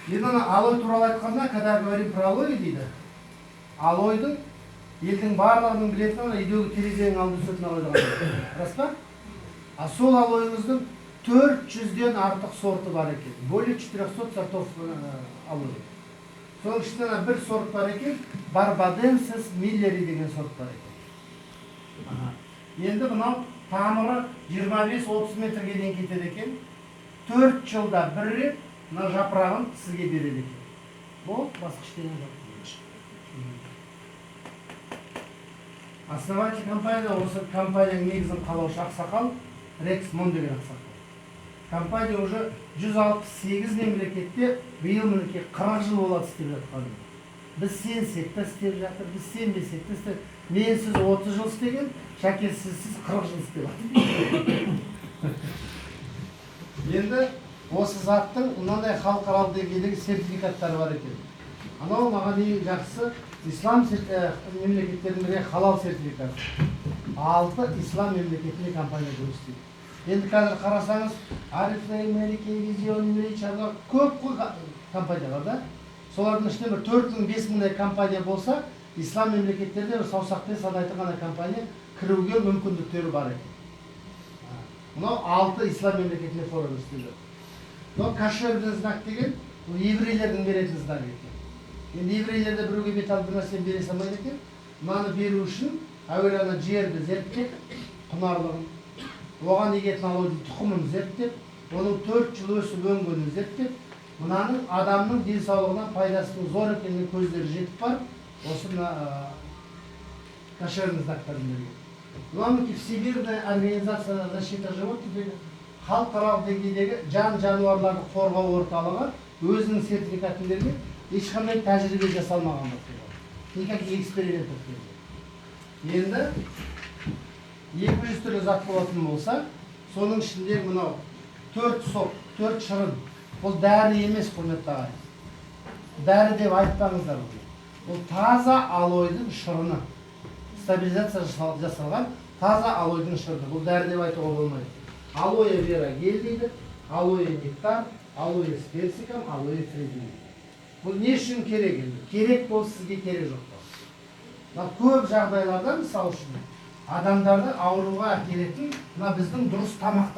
Енді ана алой туралы айтқанда, когда говорим про алой дейді, алойдың елдің барлығының білетін ана үйдегі терезенің алдында өсетін алойды ғана. Рас па? А сол алойымыздың 400-ден артық сорты бар екен. Более 400 сортов алой. Соның ішінен бір сорт бар екен, Барбаденсис миллери деген сорт бар екен. Енді мынау тамыры 25-30 метрге дейін кетеді екен. 4 жылда бір рет мына жапырағын сізге береді екен. Бұл басқыш деген жоқ. Основатель компания, осы компанияның негізін қалаушы ақсақал Рекс Мон деген ақсақал. Компания уже 168 мемлекетте биыл мінекей 40 жыл болады істеп жатқан. Біз сенсек те істеп жатыр, біз сенбесек те істеп. Мен сіз 30 жыл істеген, Шәке сіз 40 жыл істеп жатыр. Енді осы заттың мынандай халықаралық деңгейдегі сертификаттары бар екен. Анау маған ең жақсы ислам мемлекеттерінің бірі халал сертификаты. 6 ислам мемлекетінде компания жұмыс істейді. Енді қазір қарасаңыз, Арифлей, Мереке, Визион, Меречарда көп компаниялар да. Солардың ішінде бір 4-5 мыңдай компания болса, ислам мемлекеттерде бір саусақпен санайтын ғана компания кіруге мүмкіндіктері бар екен. Мынау 6 ислам мемлекетінде форум істейді. Но кошерный знак деген, бұл еврейлердің беретін знак екен. Енді еврейлерде біреуге бет алып бір нәрсені бере салмайды екен. Мынаны беру үшін әуелі ана жерді зерттеп, құнарлығын, оған егетін алудың тұқымын зерттеп, оның 4 жыл өсіп өнгенін зерттеп, мынаның адамның денсаулығына пайдасының зор екеніне көздері жетіп барып, осы мына кошерный знактарын берген. Мынау Всемирная организация защиты животных халықаралық деңгейдегі жан-жануарларды қорғау орталығы өзінің сертификатын берген, ешқандай тәжірибе жасалмаған болып. Никаких экспериментов берген. Енді 200 түрлі зат болатын болса, соның ішінде мынау 4 сок, 4 шырын. Бұл дәрі емес, құрметті ағайын. Дәрі деп айтпаңыздар. Бұл таза алойдың шырыны. Стабилизация жасалған таза алойдың шырыны. Бұл дәрі деп айтуға болмайды. Алоэ вера гель дейді, алоэ нектар, алоэ с персиком, алоэ фредин. Бұл не үшін керек енді? Керек бол, сізге керек жоқ. Көп жағдайларда, мысалы үшін, адамдарды ауруға әкелетін біздің дұрыс тамақ